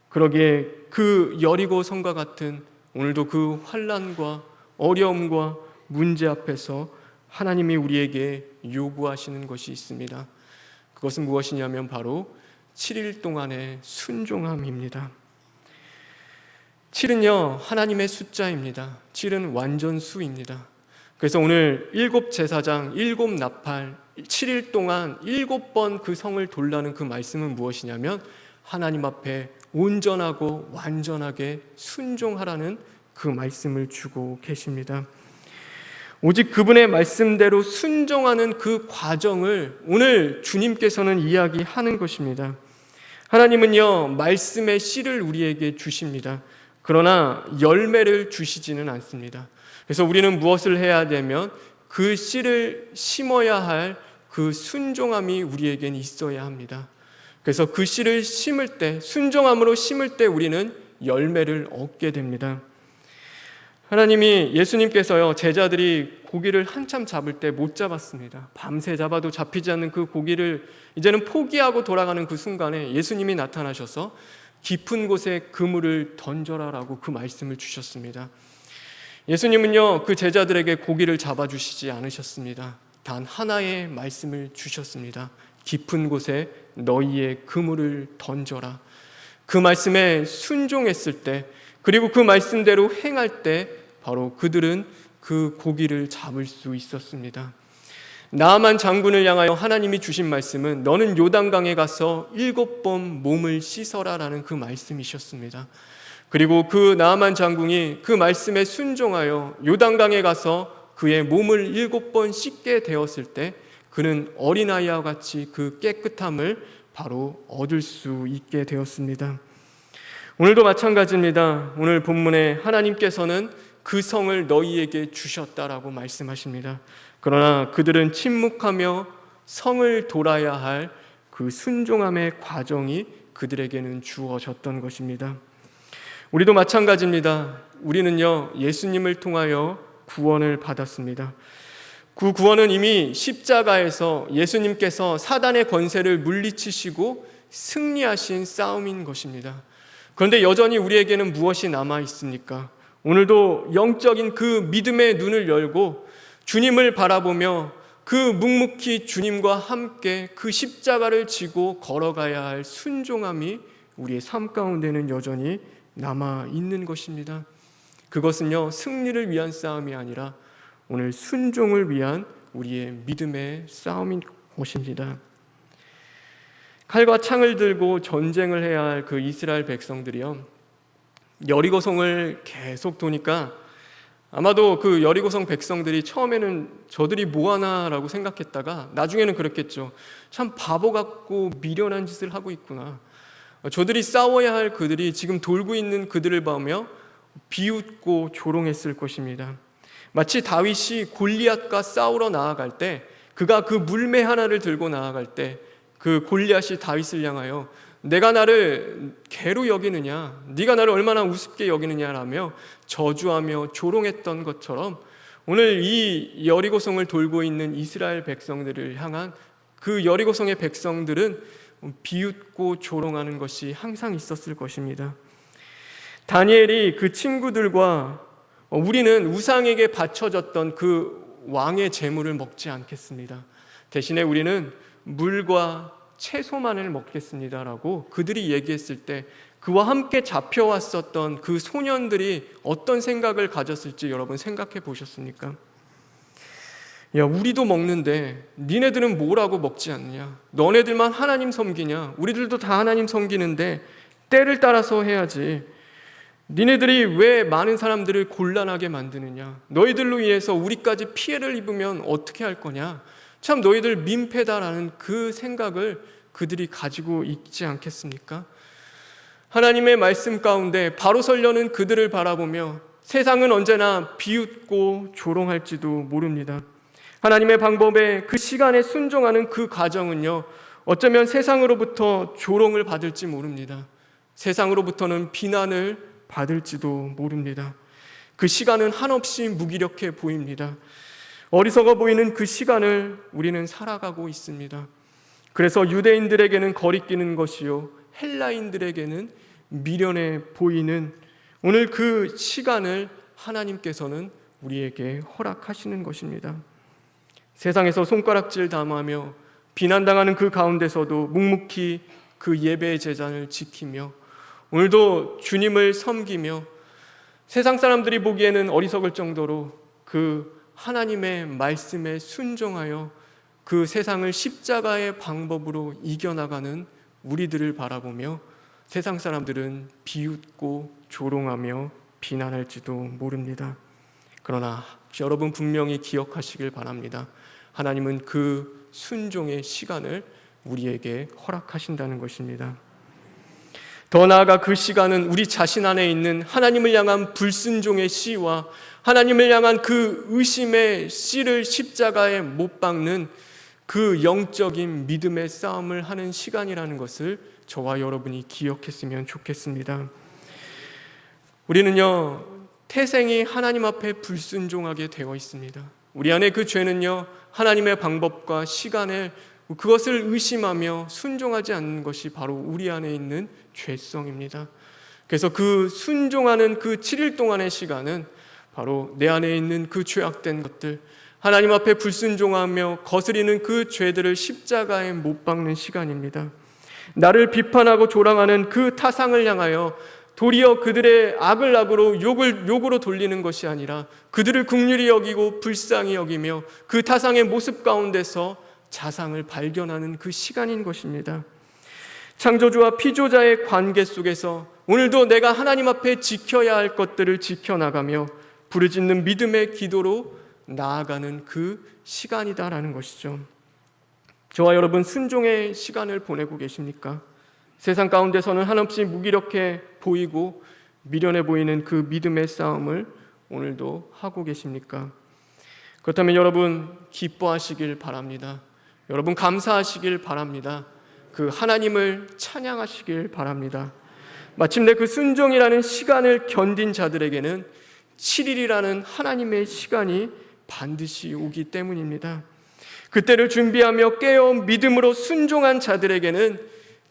그러기에 그 여리고 성과 같은 오늘도 그 환난과 어려움과 문제 앞에서 하나님이 우리에게 요구하시는 것이 있습니다. 그것은 무엇이냐면 바로 7일 동안의 순종함입니다. 7은요, 하나님의 숫자입니다. 7은 완전수입니다. 그래서 오늘 7제사장 7나팔 7일 동안 7번 그 성을 돌라는 그 말씀은 무엇이냐면 하나님 앞에 온전하고 완전하게 순종하라는 그 말씀을 주고 계십니다. 오직 그분의 말씀대로 순종하는 그 과정을 오늘 주님께서는 이야기하는 것입니다. 하나님은요, 말씀의 씨를 우리에게 주십니다. 그러나 열매를 주시지는 않습니다. 그래서 우리는 무엇을 해야 되면 그 씨를 심어야 할 그 순종함이 우리에게는 있어야 합니다. 그래서 그 씨를 심을 때, 순종함으로 심을 때 우리는 열매를 얻게 됩니다. 하나님이, 예수님께서요, 제자들이 고기를 한참 잡을 때 못 잡았습니다. 밤새 잡아도 잡히지 않는 그 고기를 이제는 포기하고 돌아가는 그 순간에 예수님이 나타나셔서 깊은 곳에 그물을 던져라라고 그 말씀을 주셨습니다. 예수님은요, 그 제자들에게 고기를 잡아주시지 않으셨습니다. 단 하나의 말씀을 주셨습니다. 깊은 곳에 너희의 그물을 던져라. 그 말씀에 순종했을 때, 그리고 그 말씀대로 행할 때 바로 그들은 그 고기를 잡을 수 있었습니다. 나아만 장군을 향하여 하나님이 주신 말씀은 너는 요단강에 가서 7번 몸을 씻어라라는 그 말씀이셨습니다. 그리고 그 나아만 장군이 그 말씀에 순종하여 요단강에 가서 그의 몸을 7번 씻게 되었을 때 그는 어린아이와 같이 그 깨끗함을 바로 얻을 수 있게 되었습니다. 오늘도 마찬가지입니다. 오늘 본문에 하나님께서는 그 성을 너희에게 주셨다라고 말씀하십니다. 그러나 그들은 침묵하며 성을 돌아야 할 그 순종함의 과정이 그들에게는 주어졌던 것입니다. 우리도 마찬가지입니다. 우리는요, 예수님을 통하여 구원을 받았습니다. 그 구원은 이미 십자가에서 예수님께서 사단의 권세를 물리치시고 승리하신 싸움인 것입니다. 그런데 여전히 우리에게는 무엇이 남아 있습니까? 오늘도 영적인 그 믿음의 눈을 열고 주님을 바라보며 그 묵묵히 주님과 함께 그 십자가를 지고 걸어가야 할 순종함이 우리의 삶 가운데는 여전히 남아 있는 것입니다. 그것은요, 승리를 위한 싸움이 아니라 오늘 순종을 위한 우리의 믿음의 싸움인 것입니다. 칼과 창을 들고 전쟁을 해야 할 그 이스라엘 백성들이요, 여리고성을 계속 도니까 아마도 그 여리고성 백성들이 처음에는 저들이 뭐하나라고 생각했다가 나중에는 그랬겠죠. 참 바보 같고 미련한 짓을 하고 있구나. 저들이 싸워야 할 그들이 지금 돌고 있는 그들을 보며 비웃고 조롱했을 것입니다. 마치 다윗이 골리앗과 싸우러 나아갈 때, 그가 그 물매 하나를 들고 나아갈 때 그 골리앗이 다윗을 향하여 내가 나를 개로 여기느냐, 네가 나를 얼마나 우습게 여기느냐라며 저주하며 조롱했던 것처럼 오늘 이 여리고성을 돌고 있는 이스라엘 백성들을 향한 그 여리고성의 백성들은 비웃고 조롱하는 것이 항상 있었을 것입니다. 다니엘이 그 친구들과 우리는 우상에게 바쳐졌던 그 왕의 재물을 먹지 않겠습니다. 대신에 우리는 물과 채소만을 먹겠습니다라고 그들이 얘기했을 때 그와 함께 잡혀왔었던 그 소년들이 어떤 생각을 가졌을지 여러분 생각해 보셨습니까? 야, 우리도 먹는데 니네들은 뭐라고 먹지 않느냐? 너네들만 하나님 섬기냐? 우리들도 다 하나님 섬기는데 때를 따라서 해야지. 니네들이 왜 많은 사람들을 곤란하게 만드느냐? 너희들로 인해서 우리까지 피해를 입으면 어떻게 할 거냐? 참 너희들 민폐다라는 그 생각을 그들이 가지고 있지 않겠습니까? 하나님의 말씀 가운데 바로 서려는 그들을 바라보며 세상은 언제나 비웃고 조롱할지도 모릅니다. 하나님의 방법에 그 시간에 순종하는 그 과정은요, 어쩌면 세상으로부터 조롱을 받을지 모릅니다. 세상으로부터는 비난을 받을지도 모릅니다. 그 시간은 한없이 무기력해 보입니다. 어리석어 보이는 그 시간을 우리는 살아가고 있습니다. 그래서 유대인들에게는 거리끼는 것이요, 헬라인들에게는 미련해 보이는 오늘 그 시간을 하나님께서는 우리에게 허락하시는 것입니다. 세상에서 손가락질 당하며 비난당하는 그 가운데서도 묵묵히 그 예배의 제단을 지키며 오늘도 주님을 섬기며 세상 사람들이 보기에는 어리석을 정도로 그 하나님의 말씀에 순종하여 그 세상을 십자가의 방법으로 이겨나가는 우리들을 바라보며 세상 사람들은 비웃고 조롱하며 비난할지도 모릅니다. 그러나 여러분 분명히 기억하시길 바랍니다. 하나님은 그 순종의 시간을 우리에게 허락하신다는 것입니다. 더 나아가 그 시간은 우리 자신 안에 있는 하나님을 향한 불순종의 씨와 하나님을 향한 그 의심의 씨를 십자가에 못 박는 그 영적인 믿음의 싸움을 하는 시간이라는 것을 저와 여러분이 기억했으면 좋겠습니다. 우리는요, 태생이 하나님 앞에 불순종하게 되어 있습니다. 우리 안에 그 죄는요, 하나님의 방법과 시간을 그것을 의심하며 순종하지 않는 것이 바로 우리 안에 있는 죄성입니다. 그래서 그 순종하는 그 7일 동안의 시간은 바로 내 안에 있는 그 죄악된 것들, 하나님 앞에 불순종하며 거스리는 그 죄들을 십자가에 못 박는 시간입니다. 나를 비판하고 조랑하는 그 타상을 향하여 도리어 그들의 악을 악으로 욕을 욕으로 돌리는 것이 아니라 그들을 긍휼히 여기고 불쌍히 여기며 그 타상의 모습 가운데서 자상을 발견하는 그 시간인 것입니다. 창조주와 피조자의 관계 속에서 오늘도 내가 하나님 앞에 지켜야 할 것들을 지켜나가며 부르짖는 믿음의 기도로 나아가는 그 시간이다라는 것이죠. 저와 여러분 순종의 시간을 보내고 계십니까? 세상 가운데서는 한없이 무기력해 보이고 미련해 보이는 그 믿음의 싸움을 오늘도 하고 계십니까? 그렇다면 여러분 기뻐하시길 바랍니다. 여러분 감사하시길 바랍니다. 그 하나님을 찬양하시길 바랍니다. 마침내 그 순종이라는 시간을 견딘 자들에게는 7일이라는 하나님의 시간이 반드시 오기 때문입니다. 그때를 준비하며 깨어 믿음으로 순종한 자들에게는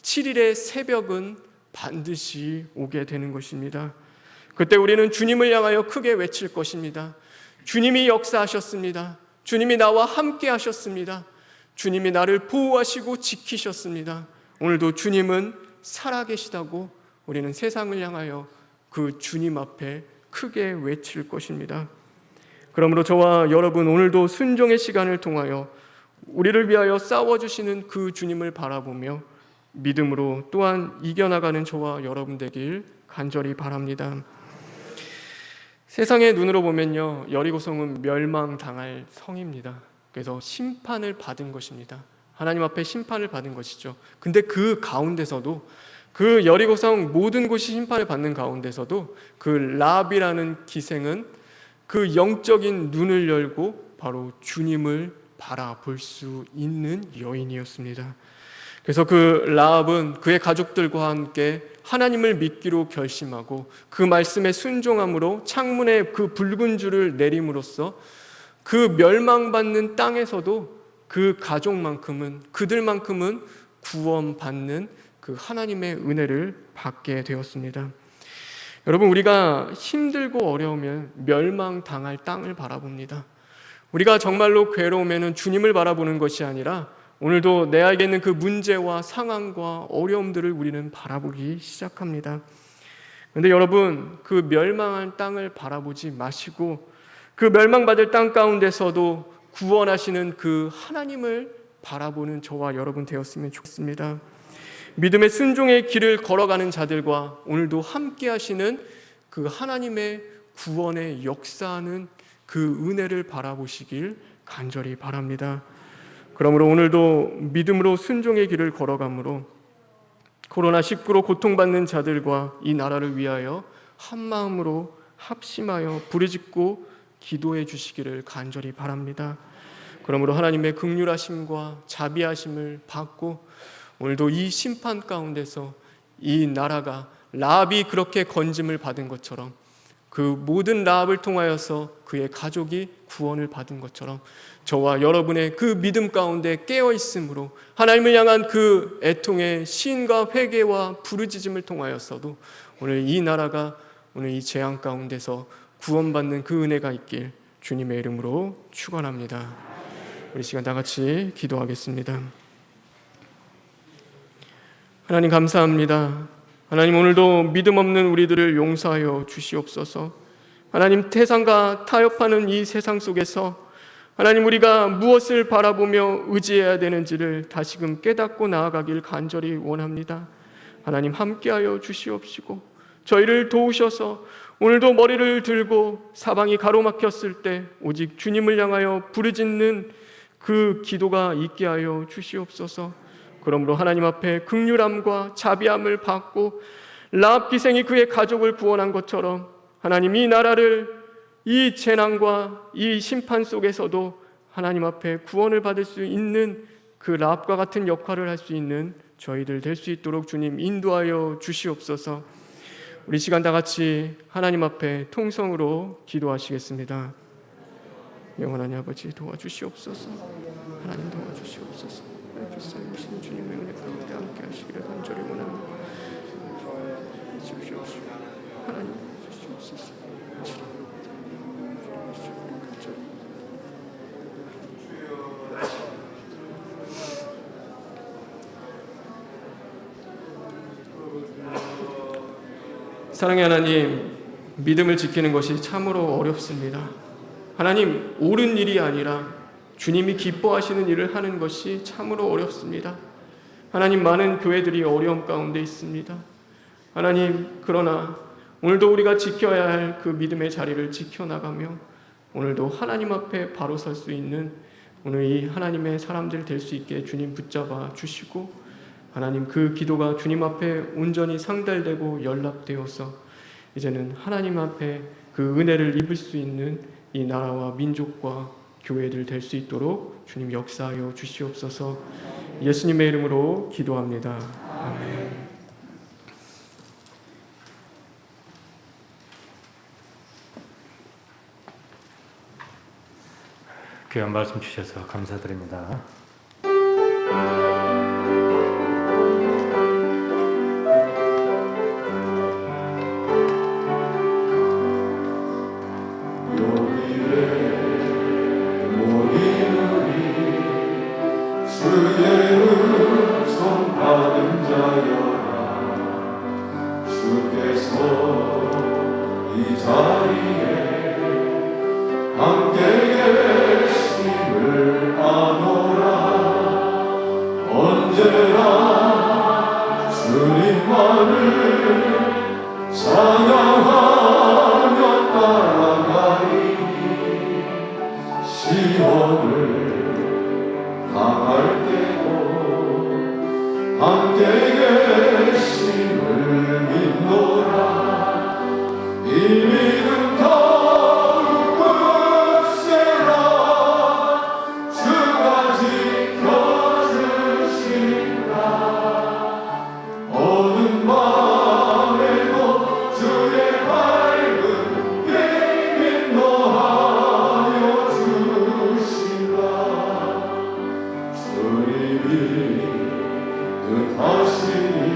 7일의 새벽은 반드시 오게 되는 것입니다. 그때 우리는 주님을 향하여 크게 외칠 것입니다. 주님이 역사하셨습니다. 주님이 나와 함께 하셨습니다. 주님이 나를 보호하시고 지키셨습니다. 오늘도 주님은 살아계시다고 우리는 세상을 향하여 그 주님 앞에 크게 외칠 것입니다. 그러므로 저와 여러분 오늘도 순종의 시간을 통하여 우리를 위하여 싸워주시는 그 주님을 바라보며 믿음으로 또한 이겨나가는 저와 여러분 되길 간절히 바랍니다. 세상의 눈으로 보면요, 여리고성은 멸망당할 성입니다. 그래서 심판을 받은 것입니다. 하나님 앞에 심판을 받은 것이죠. 근데 그 가운데서도 그 여리고성 모든 곳이 심판을 받는 가운데서도 그 라합이라는 기생은 그 영적인 눈을 열고 바로 주님을 바라볼 수 있는 여인이었습니다. 그래서 그 라합은 그의 가족들과 함께 하나님을 믿기로 결심하고 그 말씀에 순종함으로 창문에 그 붉은 줄을 내림으로써 그 멸망받는 땅에서도 그 가족만큼은 그들만큼은 구원받는 그 하나님의 은혜를 받게 되었습니다. 여러분 우리가 힘들고 어려우면 멸망당할 땅을 바라봅니다. 우리가 정말로 괴로우면 주님을 바라보는 것이 아니라 오늘도 내게 있는 그 문제와 상황과 어려움들을 우리는 바라보기 시작합니다. 그런데 여러분, 그 멸망한 땅을 바라보지 마시고 그 멸망받을 땅 가운데서도 구원하시는 그 하나님을 바라보는 저와 여러분 되었으면 좋겠습니다. 믿음의 순종의 길을 걸어가는 자들과 오늘도 함께 하시는 그 하나님의 구원의 역사하는 그 은혜를 바라보시길 간절히 바랍니다. 그러므로 오늘도 믿음으로 순종의 길을 걸어가므로 코로나19로 고통받는 자들과 이 나라를 위하여 한마음으로 합심하여 부르짖고 기도해 주시기를 간절히 바랍니다. 그러므로 하나님의 긍휼하심과 자비하심을 받고 오늘도 이 심판 가운데서 이 나라가 라합이 그렇게 건짐을 받은 것처럼 그 모든 라합을 통하여서 그의 가족이 구원을 받은 것처럼 저와 여러분의 그 믿음 가운데 깨어 있으므로 하나님을 향한 그 애통의 시인과 회개와 부르짖음을 통하여서도 오늘 이 나라가 오늘 이 재앙 가운데서 구원받는 그 은혜가 있길 주님의 이름으로 축원합니다. 우리 시간 다 같이 기도하겠습니다. 하나님 감사합니다. 하나님 오늘도 믿음 없는 우리들을 용서하여 주시옵소서. 하나님 세상과 타협하는 이 세상 속에서 하나님 우리가 무엇을 바라보며 의지해야 되는지를 다시금 깨닫고 나아가길 간절히 원합니다. 하나님 함께하여 주시옵시고 저희를 도우셔서 오늘도 머리를 들고 사방이 가로막혔을 때 오직 주님을 향하여 부르짖는 그 기도가 있게 하여 주시옵소서. 그러므로 하나님 앞에 긍휼함과 자비함을 받고 라합 기생이 그의 가족을 구원한 것처럼 하나님 이 나라를 이 재난과 이 심판 속에서도 하나님 앞에 구원을 받을 수 있는 그 라합과 같은 역할을 할 수 있는 저희들 될 수 있도록 주님 인도하여 주시옵소서. 우리 시간 다 같이 하나님 앞에 통성으로 기도하시겠습니다. 영원한 아버지 도와주시옵소서. 하나님 도와주시옵소서. 불쌍하신 주님의 은혜 가운데 함께 하시기를 간절히 원합니다. 주시옵소서. 하나님 주시옵소서. 사랑의 하나님, 믿음을 지키는 것이 참으로 어렵습니다. 하나님, 옳은 일이 아니라 주님이 기뻐하시는 일을 하는 것이 참으로 어렵습니다. 하나님, 많은 교회들이 어려움 가운데 있습니다. 하나님, 그러나 오늘도 우리가 지켜야 할 그 믿음의 자리를 지켜나가며 오늘도 하나님 앞에 바로 설 수 있는 오늘 이 하나님의 사람들 될 수 있게 주님 붙잡아 주시고 하나님 그 기도가 주님 앞에 온전히 상달되고 연락되어서 이제는 하나님 앞에 그 은혜를 입을 수 있는 이 나라와 민족과 교회들 될 수 있도록 주님 역사하여 주시옵소서. 예수님의 이름으로 기도합니다. 아멘. 귀한 말씀 주셔서 감사드립니다. 뜻하시니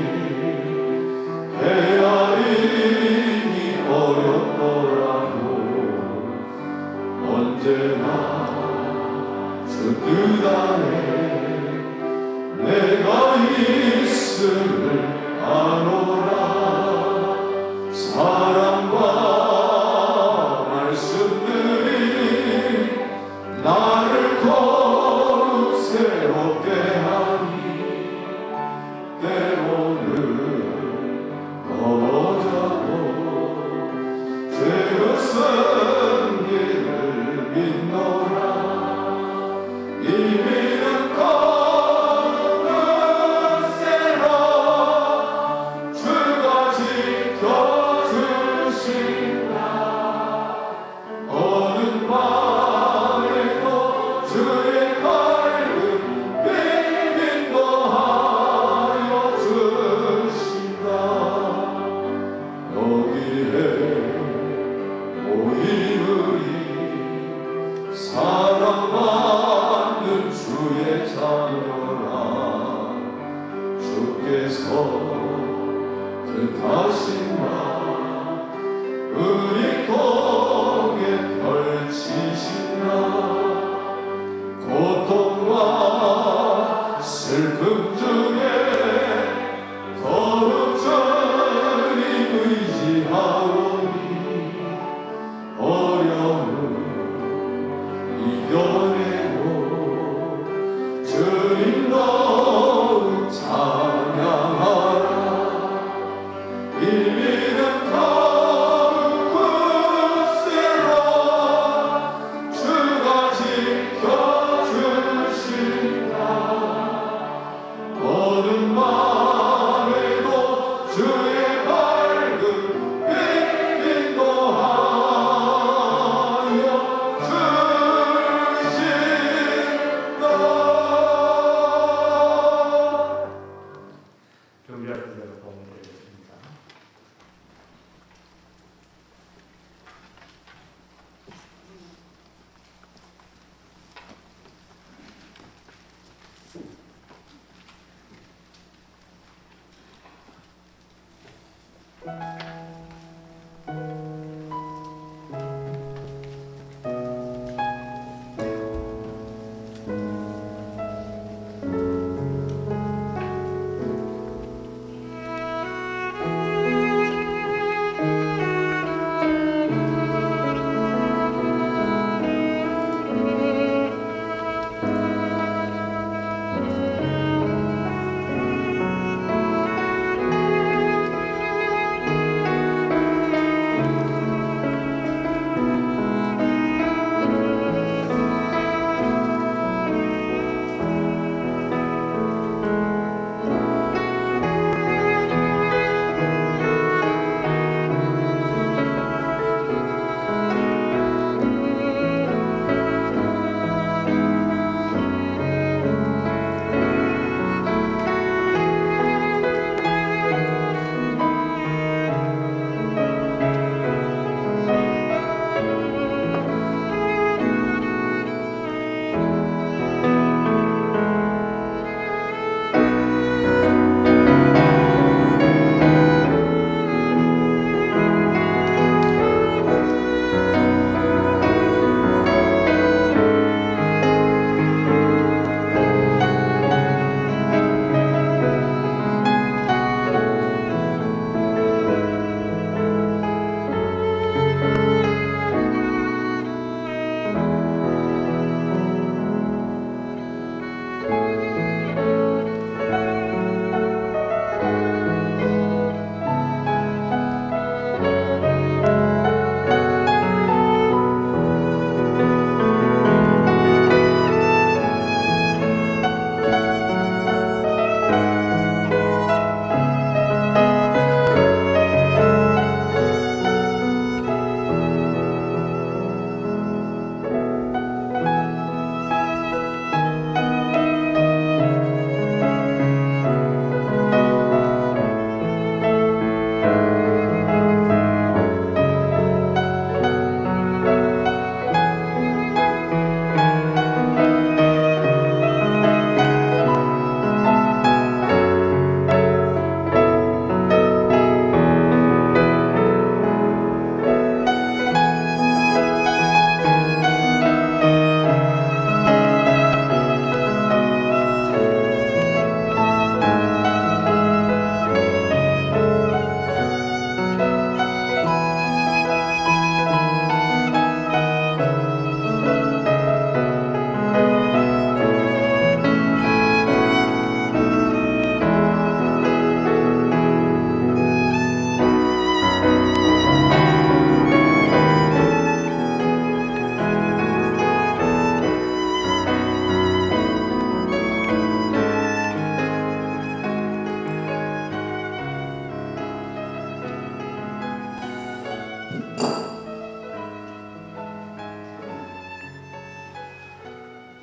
주께서 뜻하신 바 우리 통에 펼치신 나 고통과 슬픔 중에 더욱 주님 의지하오니 어려움을 이겨내고 주님 더욱 찬양하라 이 믿음 더욱 굳세라 주가 지켜주신다 어두운 밤에도 주의 밝은 빛 인도하여 주신다. 준비하신 대로 도움드리겠습니다.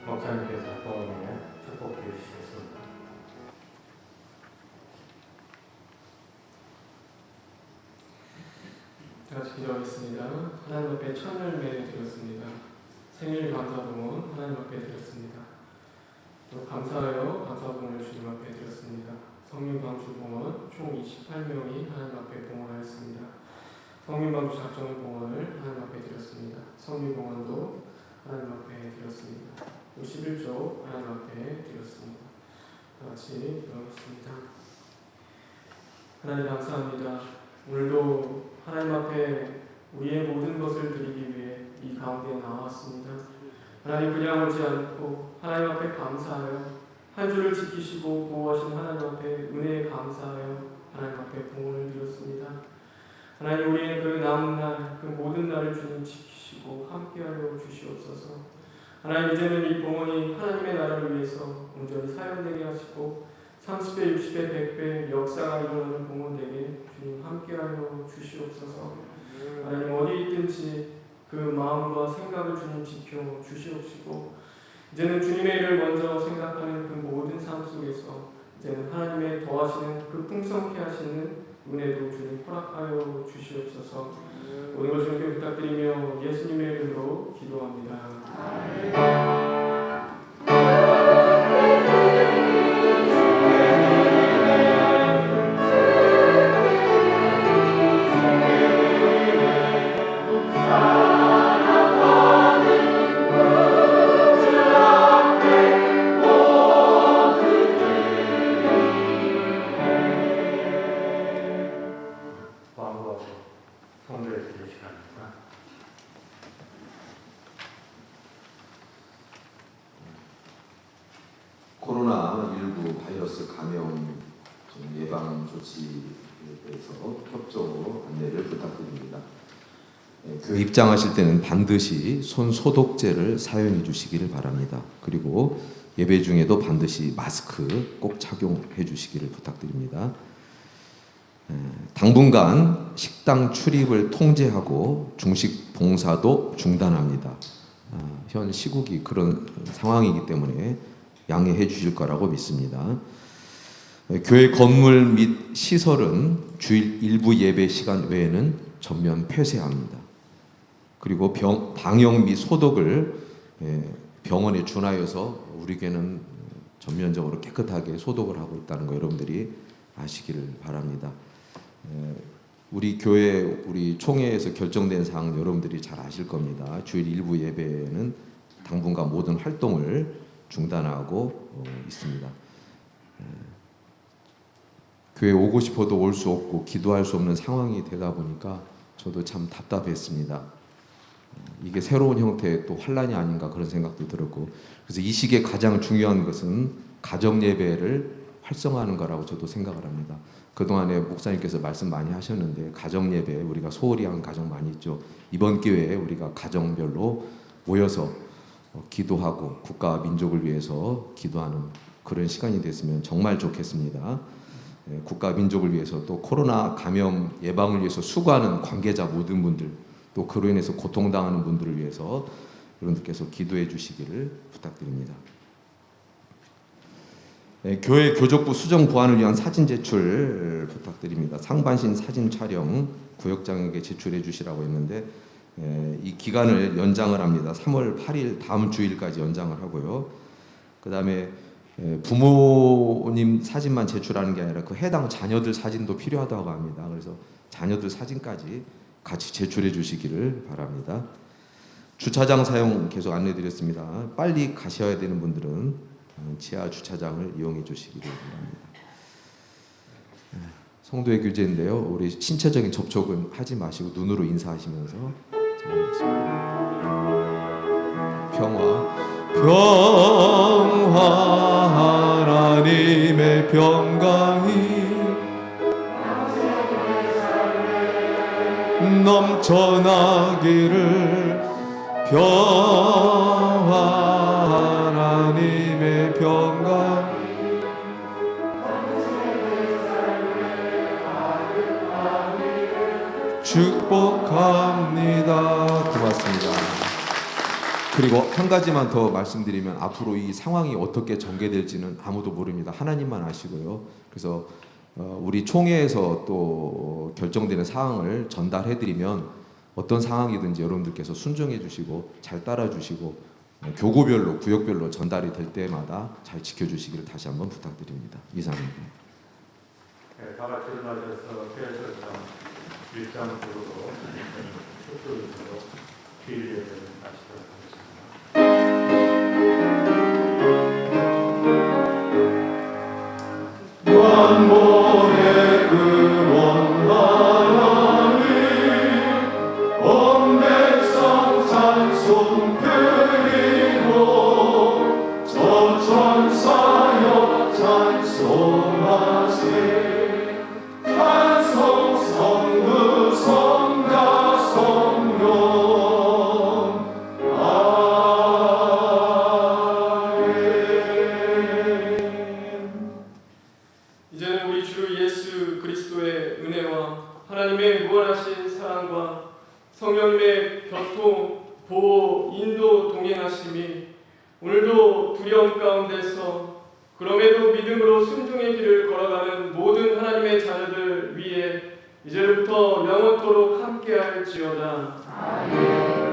목사님께서 도움에 축복해 주시겠습니다. 같이 기도하겠습니다. 하나님 앞에 천을 드렸습니다. 생일 감사동은 하나님 앞에 드렸습니다. 또 감사하여 감사분을 주님 앞에 드렸습니다. 성민방주봉헌 총 28명이 하나님 앞에 봉헌하였습니다. 성민방주 작정을 봉헌을 하나님 앞에 드렸습니다. 성민봉헌도 하나님 앞에 드렸습니다. 또 11조 하나님 앞에 드렸습니다. 다 같이 기도하겠습니다. 하나님 감사합니다. 오늘도 하나님 앞에 우리의 모든 것을 드리기 위해 이 가운데 나왔습니다. 하나님 그냥 오지 않고 하나님 앞에 감사하여 한 주를 지키시고 보호하신 하나님 앞에 은혜에 감사하여 하나님 앞에 봉헌을 드렸습니다. 하나님 우리의 그 남은 날, 그 모든 날을 주님 지키시고 함께하여 주시옵소서. 하나님 이제는 이 봉헌이 하나님의 나라를 위해서 온전히 사용되게 하시고 30배, 60배, 100배 역사가 일어나는 봉헌되게 주님 함께하여 주시옵소서. 하나님 어디 있든지 그 마음과 생각을 주님 지켜 주시옵시고 이제는 주님의 일을 먼저 생각하는 그 모든 삶 속에서 이제는 하나님의 더하시는 그 풍성케 하시는 은혜도 주님 허락하여 주시옵소서. 모든 걸 주님께 부탁드리며 예수님의 이름으로 기도합니다. 광고하고 성도에 드릴 시간입니다. 코로나19 바이러스 감염 예방 조치에 대해서 협조 안내를 부탁드립니다. 교회 입장하실 때는 반드시 손 소독제를 사용해 주시기를 바랍니다. 그리고 예배 중에도 반드시 마스크 꼭 착용해 주시기를 부탁드립니다. 당분간 식당 출입을 통제하고 중식 봉사도 중단합니다. 현 시국이 그런 상황이기 때문에 양해해 주실 거라고 믿습니다. 교회 건물 및 시설은 주일 일부 예배 시간 외에는 전면 폐쇄합니다. 그리고 방역 및 소독을 병원에 준하여서 우리 교회는 전면적으로 깨끗하게 소독을 하고 있다는 거 여러분들이 아시기를 바랍니다. 우리 교회 우리 총회에서 결정된 사항 여러분들이 잘 아실 겁니다. 주일 일부 예배는 당분간 모든 활동을 중단하고 있습니다. 교회 오고 싶어도 올 수 없고 기도할 수 없는 상황이 되다 보니까 저도 참 답답했습니다. 이게 새로운 형태의 또 환란이 아닌가 그런 생각도 들었고, 그래서 이 시기에 가장 중요한 것은 가정 예배를 활성화하는 거라고 저도 생각을 합니다. 그동안에 목사님께서 말씀 많이 하셨는데 가정 예배 우리가 소홀히 한 가정 많이 있죠. 이번 기회에 우리가 가정별로 모여서 기도하고 국가와 민족을 위해서 기도하는 그런 시간이 됐으면 정말 좋겠습니다. 국가 민족을 위해서 또 코로나 감염 예방을 위해서 수고하는 관계자 모든 분들, 또 그로 인해서 고통당하는 분들을 위해서 여러분들께서 기도해 주시기를 부탁드립니다. 교회 교족부 수정 보완을 위한 사진 제출 부탁드립니다. 상반신 사진 촬영 구역장에게 제출해 주시라고 했는데 이 기간을 연장을 합니다. 3월 8일 다음 주일까지 연장을 하고요. 그 다음에 부모님 사진만 제출하는 게 아니라 그 해당 자녀들 사진도 필요하다고 합니다. 그래서 자녀들 사진까지 같이 제출해 주시기를 바랍니다. 주차장 사용 계속 안내드렸습니다. 빨리 가셔야 되는 분들은 지하 주차장을 이용해 주시기를 바랍니다. 성도의 규제인데요. 우리 신체적인 접촉은 하지 마시고 눈으로 인사하시면서 평화 하나님의 평강이 넘쳐나기를 평화 하나님의 평강 축복합니다. 고맙습니다. 그리고 한 가지만 더 말씀드리면 앞으로 이 상황이 어떻게 전개될지는 아무도 모릅니다. 하나님만 아시고요. 그래서 우리 총회에서 또 결정되는 사항을 전달해드리면 어떤 상황이든지 여러분들께서 순종해 주시고 잘 따라 주시고 교구별로 구역별로 전달이 될 때마다 잘 지켜주시기를 다시 한번 부탁드립니다. 이상입니다. 네, 다 같이 일어나셔서 교회에서 일장으로 축도로 주일 예배를 마치도록 하겠습니다. 만물의 근원 하나님 온 백성 찬송 드리고 저 천사여 찬송하세 찬송 성부 성자 성령 이제는 우리 주 예수 그리스도의 은혜와 하나님의 무한하신 사랑과 성령님의 교통, 보호, 인도, 동행하심이 오늘도 두려움 가운데서 그럼에도 믿음으로 순종의 길을 걸어가는 모든 하나님의 자녀들 위에 이제부터 영원토록 함께할지어다. 아멘.